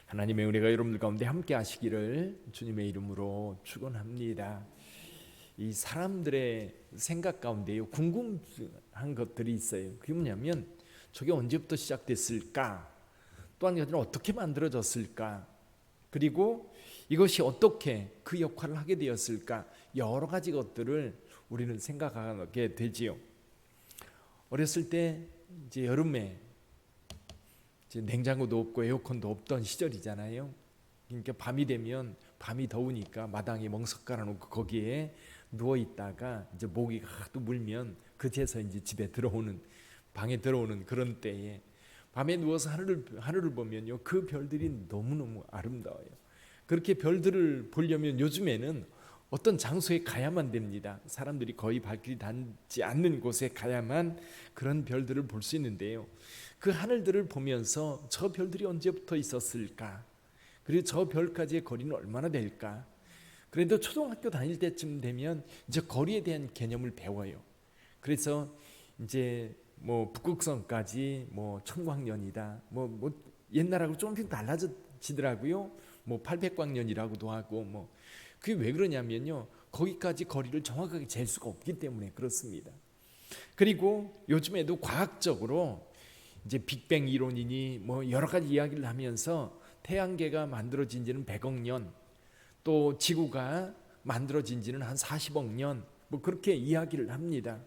하나님의 은혜가 여러분들 가운데 함께 하시기를 주님의 이름으로 축원합니다. 이 사람들의 생각 가운데요, 궁금한 것들이 있어요. 그게 뭐냐면 저게 언제부터 시작됐을까? 또 한 가지는 어떻게 만들어졌을까? 그리고 이것이 어떻게 그 역할을 하게 되었을까? 여러 가지 것들을 우리는 생각하게 되지요. 어렸을 때 이제 여름에 이제 냉장고도 없고 에어컨도 없던 시절이잖아요. 그러니까 밤이 되면, 밤이 더우니까 마당에 멍석 깔아놓고 거기에 누워 있다가 이제 모기가 하도 물면 그제서 이제 집에 들어오는, 방에 들어오는 그런 때에 밤에 누워서 하늘을 보면요, 그 별들이 너무너무 아름다워요. 그렇게 별들을 보려면 요즘에는 어떤 장소에 가야만 됩니다. 사람들이 거의 발길이 닿지 않는 곳에 가야만 그런 별들을 볼 수 있는데요, 그 하늘들을 보면서 저 별들이 언제부터 있었을까? 그리고 저 별까지의 거리는 얼마나 될까? 그래도 초등학교 다닐 때쯤 되면 이제 거리에 대한 개념을 배워요. 그래서 이제 뭐 북극성까지 뭐 천광년이다. 뭐 옛날하고 조금씩 달라지더라고요. 뭐 800광년이라고도 하고 뭐. 그게 왜 그러냐면요, 거기까지 거리를 정확하게 잴 수가 없기 때문에 그렇습니다. 그리고 요즘에도 과학적으로 이제 빅뱅 이론이니 뭐 여러 가지 이야기를 하면서 태양계가 만들어진 지는 100억 년, 또 지구가 만들어진 지는 한 40억 년, 뭐 그렇게 이야기를 합니다.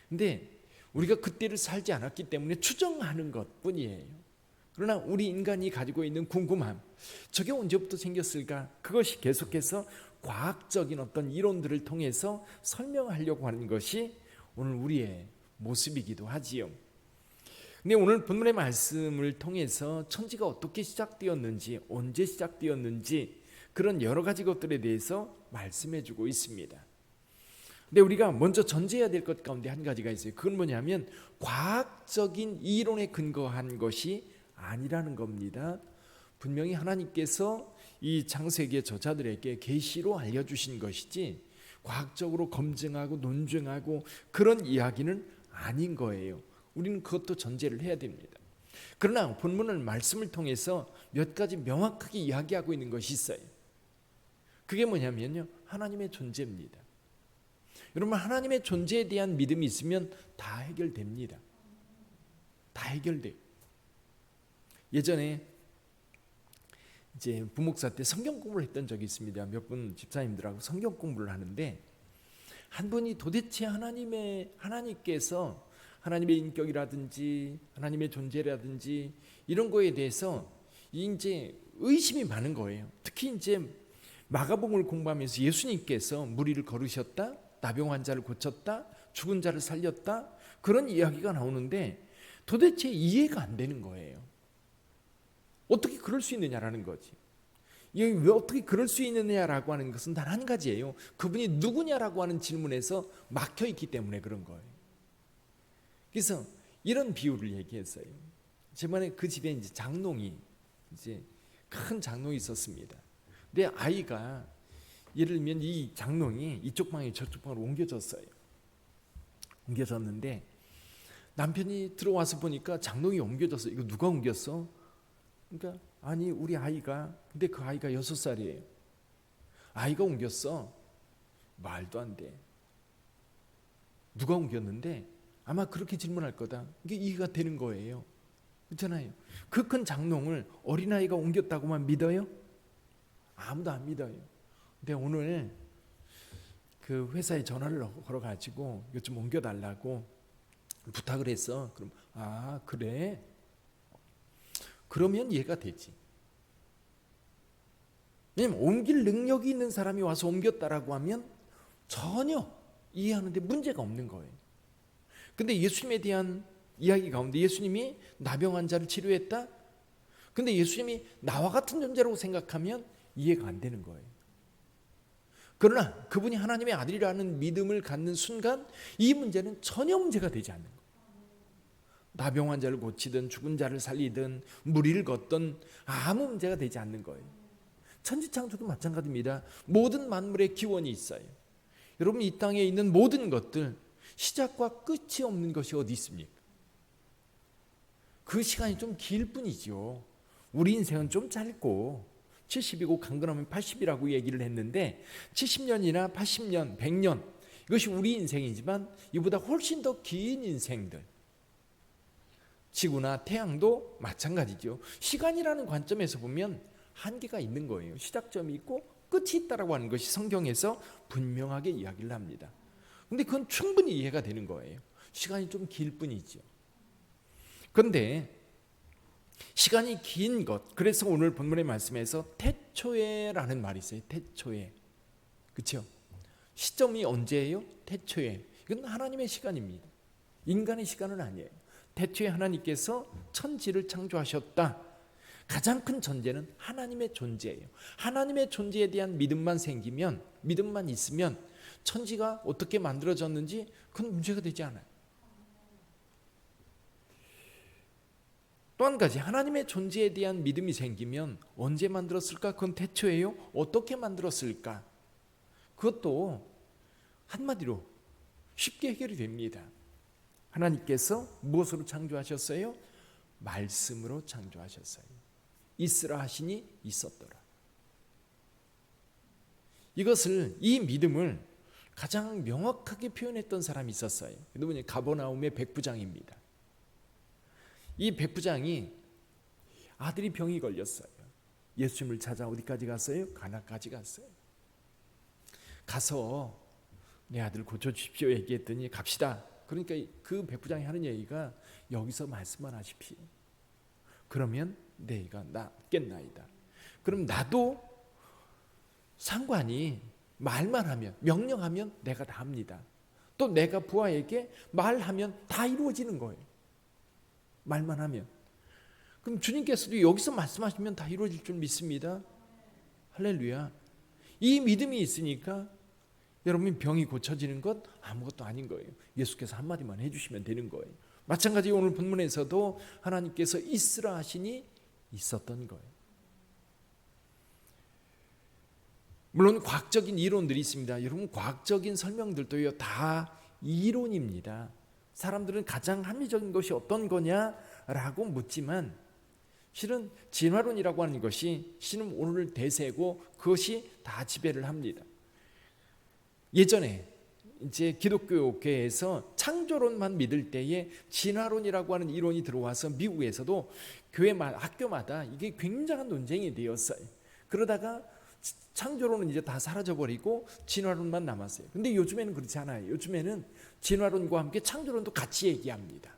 근데 우리가 그때를 살지 않았기 때문에 추정하는 것뿐이에요. 그러나 우리 인간이 가지고 있는 궁금함, 저게 언제부터 생겼을까? 그것이 계속해서 과학적인 어떤 이론들을 통해서 설명하려고 하는 것이 오늘 우리의 모습이기도 하지요. 근데 오늘 본문의 말씀을 통해서 천지가 어떻게 시작되었는지, 언제 시작되었는지, 그런 여러 가지 것들에 대해서 말씀해 주고 있습니다. 근데 우리가 먼저 전제해야 될 것 가운데 한 가지가 있어요. 그건 뭐냐면 과학적인 이론에 근거한 것이 아니라는 겁니다. 분명히 하나님께서 이 창세기의 저자들에게 계시로 알려주신 것이지 과학적으로 검증하고 논증하고 그런 이야기는 아닌 거예요. 우리는 그것도 전제를 해야 됩니다. 그러나 본문을 말씀을 통해서 몇 가지 명확하게 이야기하고 있는 것이 있어요. 그게 뭐냐면요, 하나님의 존재입니다. 여러분, 하나님의 존재에 대한 믿음이 있으면 다 해결됩니다. 다 해결돼요. 예전에 이제 부목사 때 성경 공부를 했던 적이 있습니다. 몇 분 집사님들하고 성경 공부를 하는데 한 분이 도대체 하나님께서 하나님의 인격이라든지 하나님의 존재라든지 이런 거에 대해서 이제 의심이 많은 거예요. 특히 이제 마가복음을 공부하면서 예수님께서 무리를 걸으셨다, 나병 환자를 고쳤다, 죽은 자를 살렸다, 그런 이야기가 나오는데 도대체 이해가 안 되는 거예요. 어떻게 그럴 수 있느냐라는 거지. 왜 어떻게 그럴 수 있느냐라고 하는 것은 단 한 가지예요. 그분이 누구냐라고 하는 질문에서 막혀 있기 때문에 그런 거예요. 그래서 이런 비유를 얘기했어요. 저번에 그 집에 이제 장롱이, 이제 큰 장롱이 있었습니다. 근데 아이가 예를 들면 이 장롱이 이쪽 방에 저쪽 방으로 옮겨졌어요. 옮겨졌는데 남편이 들어와서 보니까 장롱이 옮겨졌어. 이거 누가 옮겼어? 그러니까 아니 우리 아이가. 근데 그 아이가 6살이에요. 아이가 옮겼어. 말도 안 돼. 누가 옮겼는데? 아마 그렇게 질문할 거다. 이게 이해가 되는 거예요. 그렇잖아요. 그 큰 장롱을 어린아이가 옮겼다고만 믿어요? 아무도 안 믿어요. 근데 오늘 그 회사에 전화를 걸어가지고 이거 좀 옮겨달라고 부탁을 했어. 그럼 아 그래? 그러면 이해가 되지. 왜냐면 옮길 능력이 있는 사람이 와서 옮겼다라고 하면 전혀 이해하는데 문제가 없는 거예요. 근데 예수님에 대한 이야기 가운데 예수님이 나병 환자를 치료했다? 근데 예수님이 나와 같은 존재라고 생각하면 이해가 안 되는 거예요. 그러나 그분이 하나님의 아들이라는 믿음을 갖는 순간 이 문제는 전혀 문제가 되지 않는 거예요. 나병 환자를 고치든 죽은 자를 살리든 무리를 걷든 아무 문제가 되지 않는 거예요. 천지창조도 마찬가지입니다. 모든 만물의 기원이 있어요. 여러분, 이 땅에 있는 모든 것들 시작과 끝이 없는 것이 어디 있습니까? 그 시간이 좀 길 뿐이죠. 우리 인생은 좀 짧고 70이고 강건하면 80이라고 얘기를 했는데 70년이나 80년, 100년 이것이 우리 인생이지만 이보다 훨씬 더 긴 인생들, 지구나 태양도 마찬가지죠. 시간이라는 관점에서 보면 한계가 있는 거예요. 시작점이 있고 끝이 있다라고 하는 것이 성경에서 분명하게 이야기를 합니다. 근데 그건 충분히 이해가 되는 거예요. 시간이 좀 길 뿐이죠. 그런데 시간이 긴 것, 그래서 오늘 본문의 말씀에서 태초에라는 말이 있어요. 태초에. 그렇죠? 시점이 언제예요? 태초에. 이건 하나님의 시간입니다. 인간의 시간은 아니에요. 태초에 하나님께서 천지를 창조하셨다. 가장 큰 전제는 하나님의 존재예요. 하나님의 존재에 대한 믿음만 생기면, 믿음만 있으면 천지가 어떻게 만들어졌는지 그건 문제가 되지 않아요. 또 한 가지, 하나님의 존재에 대한 믿음이 생기면 언제 만들었을까? 그건 태초예요. 어떻게 만들었을까? 그것도 한마디로 쉽게 해결이 됩니다. 하나님께서 무엇으로 창조하셨어요? 말씀으로 창조하셨어요. 있으라 하시니 있었더라. 이것을, 이 믿음을 가장 명확하게 표현했던 사람이 있었어요. 그분이 가버나움의 백부장입니다. 이 백부장이 아들이 병이 걸렸어요. 예수님을 찾아 어디까지 갔어요? 가나까지 갔어요. 가서 내 아들 고쳐주십시오 얘기했더니 갑시다. 그러니까 그 백부장이 하는 얘기가 여기서 말씀만 하십시오. 그러면 내가 낫겠나이다. 그럼 나도 상관이 말만 하면, 명령하면 내가 다 합니다. 또 내가 부하에게 말하면 다 이루어지는 거예요. 말만 하면. 그럼 주님께서도 여기서 말씀하시면 다 이루어질 줄 믿습니다. 할렐루야. 이 믿음이 있으니까 여러분 병이 고쳐지는 것 아무것도 아닌 거예요. 예수께서 한마디만 해주시면 되는 거예요. 마찬가지 오늘 본문에서도 하나님께서 있으라 하시니 있었던 거예요. 물론 과학적인 이론들이 있습니다. 여러분 과학적인 설명들도요 다 이론입니다. 사람들은 가장 합리적인 것이 어떤 거냐라고 묻지만 실은 진화론이라고 하는 것이 실은 오늘 대세고 그것이 다 지배를 합니다. 예전에 이제 기독교계에서 창조론만 믿을 때에 진화론이라고 하는 이론이 들어와서 미국에서도 학교마다 이게 굉장한 논쟁이 되었어요. 그러다가 창조론은 이제 다 사라져버리고 진화론만 남았어요. 근데 요즘에는 그렇지 않아요. 요즘에는 진화론과 함께 창조론도 같이 얘기합니다.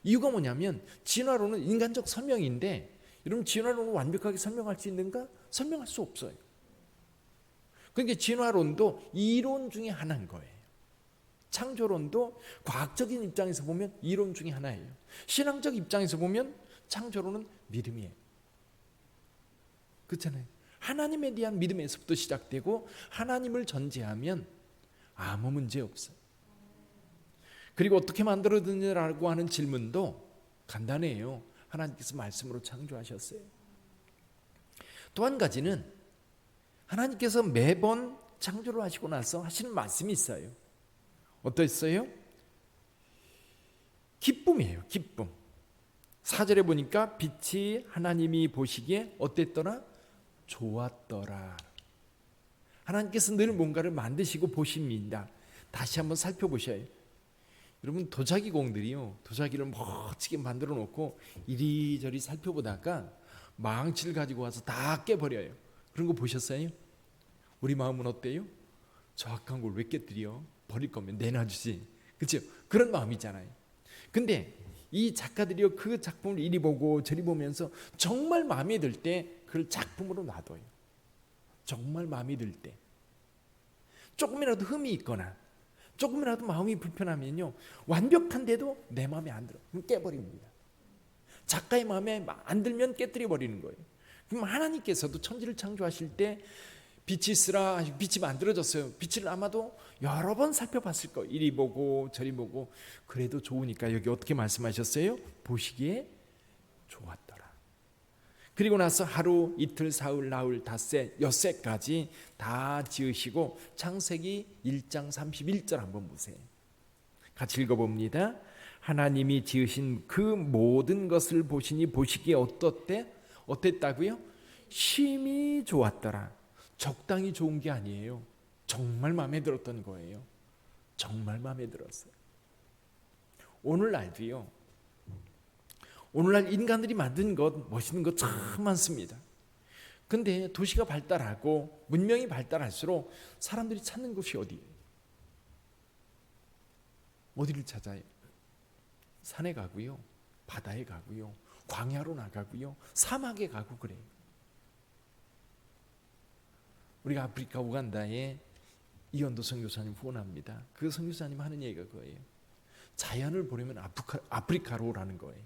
이유가 뭐냐면 진화론은 인간적 설명인데 여러분 진화론을 완벽하게 설명할 수 있는가? 설명할 수 없어요. 그러니까 진화론도 이론 중에 하나인 거예요. 창조론도 과학적인 입장에서 보면 이론 중에 하나예요. 신앙적 입장에서 보면 창조론은 믿음이에요. 그렇잖아요. 하나님에 대한 믿음에서부터 시작되고 하나님을 전제하면 아무 문제 없어요. 그리고 어떻게 만들어졌느냐고 하는 질문도 간단해요. 하나님께서 말씀으로 창조하셨어요. 또 한 가지는 하나님께서 매번 창조를 하시고 나서 하시는 말씀이 있어요. 어떠했어요? 기쁨이에요. 기쁨. 4절에 보니까 빛이 하나님이 보시기에 어땠더라? 좋았더라. 하나님께서 늘 뭔가를 만드시고 보십니다. 다시 한번 살펴보셔요. 여러분 도자기공들이요, 도자기를 멋지게 만들어 놓고 이리저리 살펴보다가 망치를 가지고 와서 다 깨버려요. 그런 거 보셨어요? 우리 마음은 어때요? 저악한 걸 왜 깨뜨려? 버릴 거면 내놔주지. 그렇죠? 그런 마음이잖아요. 근데 이 작가들이요 그 작품을 이리 보고 저리 보면서 정말 마음에 들 때 그걸 작품으로 놔둬요. 정말 마음에 들 때. 조금이라도 흠이 있거나 조금이라도 마음이 불편하면요 완벽한데도 내 마음에 안 들어. 그럼 깨버립니다. 작가의 마음에 안 들면 깨뜨려 버리는 거예요. 그럼 하나님께서도 천지를 창조하실 때 빛이 있으라, 빛이 만들어졌어요. 빛을 아마도 여러 번 살펴봤을 거예요. 이리 보고 저리 보고. 그래도 좋으니까 여기 어떻게 말씀하셨어요? 보시기에 좋았더라. 그리고 나서 하루, 이틀, 사흘, 나흘, 닷새, 엿새까지 다 지으시고 창세기 1장 31절 한번 보세요. 같이 읽어봅니다. 하나님이 지으신 그 모든 것을 보시니 보시기에 어떻대? 어땠다고요? 심히 좋았더라. 적당히 좋은 게 아니에요. 정말 마음에 들었던 거예요. 정말 마음에 들었어요. 오늘날도요. 오늘날 인간들이 만든 것, 멋있는 것 참 많습니다. 근데 도시가 발달하고 문명이 발달할수록 사람들이 찾는 곳이 어디예요? 어디를 찾아요? 산에 가고요, 바다에 가고요, 광야로 나가고요, 사막에 가고 그래요. 우리가 아프리카 우간다에 이현도 선교사님 후원합니다. 그 선교사님 하는 얘기가 그거예요. 자연을 보려면 아프리카로라는 거예요.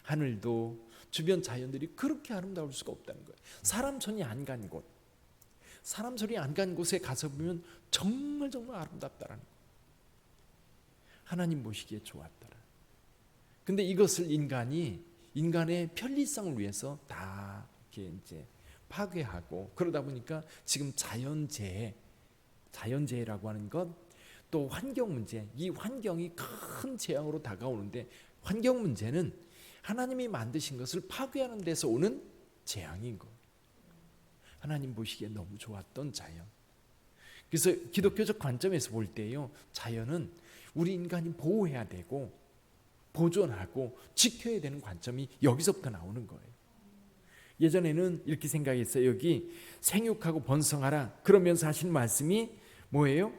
하늘도 주변 자연들이 그렇게 아름다울 수가 없다는 거예요. 사람 손이 안 간 곳, 사람 손이 안 간 곳에 가서 보면 정말 정말 아름답다라는 거예요. 하나님 보시기에 좋았더라. 근데 이것을 인간의 편리성을 위해서 다 이렇게 이제 파괴하고 그러다 보니까 지금 자연재해라고 하는 것, 또 환경 문제, 이 환경이 큰 재앙으로 다가오는데 환경 문제는 하나님이 만드신 것을 파괴하는 데서 오는 재앙인 거예요. 하나님 보시기에 너무 좋았던 자연. 그래서 기독교적 관점에서 볼 때요, 자연은 우리 인간이 보호해야 되고 보존하고 지켜야 되는 관점이 여기서부터 나오는 거예요. 예전에는 이렇게 생각했어요. 여기 생육하고 번성하라 그러면서 하신 말씀이 뭐예요?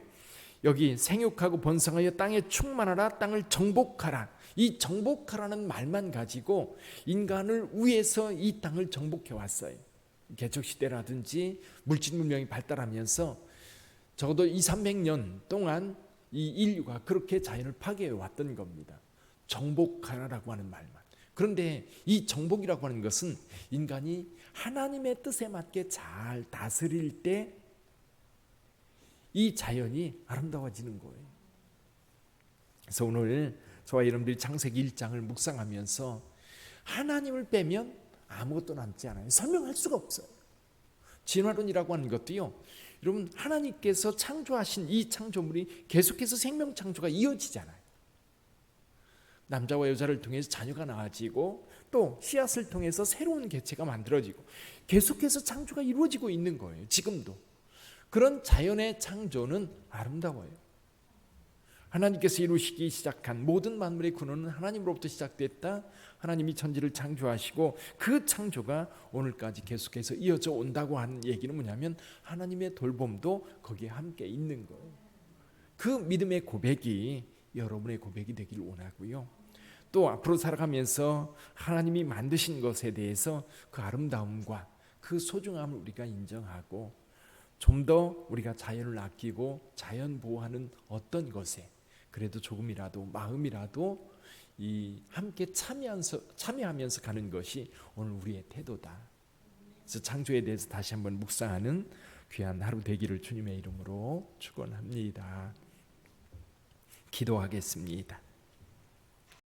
여기 생육하고 번성하여 땅에 충만하라, 땅을 정복하라. 이 정복하라는 말만 가지고 인간을 위해서 이 땅을 정복해 왔어요. 개척시대라든지 물질 문명이 발달하면서 적어도 200~300년 동안 이 인류가 그렇게 자연을 파괴해 왔던 겁니다. 정복하라라고 하는 말만. 그런데 이 정복이라고 하는 것은 인간이 하나님의 뜻에 맞게 잘 다스릴 때 이 자연이 아름다워지는 거예요. 그래서 오늘 저와 여러분들이 창세기 1장을 묵상하면서 하나님을 빼면 아무것도 남지 않아요. 설명할 수가 없어요. 진화론이라고 하는 것도요, 여러분 하나님께서 창조하신 이 창조물이 계속해서 생명 창조가 이어지잖아요. 남자와 여자를 통해서 자녀가 나아지고 또 씨앗을 통해서 새로운 개체가 만들어지고 계속해서 창조가 이루어지고 있는 거예요. 지금도. 그런 자연의 창조는 아름다워요. 하나님께서 이루시기 시작한 모든 만물의 근원은 하나님으로부터 시작됐다. 하나님이 천지를 창조하시고 그 창조가 오늘까지 계속해서 이어져 온다고 하는 얘기는 뭐냐면 하나님의 돌봄도 거기에 함께 있는 거예요. 그 믿음의 고백이 여러분의 고백이 되길 원하고요. 또 앞으로 살아가면서 하나님이 만드신 것에 대해서 그 아름다움과 그 소중함을 우리가 인정하고 좀 더 우리가 자연을 아끼고 자연 보호하는 어떤 것에 그래도 조금이라도 마음이라도 이 함께 참여하면서 가는 것이 오늘 우리의 태도다. 그래서 창조에 대해서 다시 한번 묵상하는 귀한 하루 되기를 주님의 이름으로 축원합니다. 기도하겠습니다.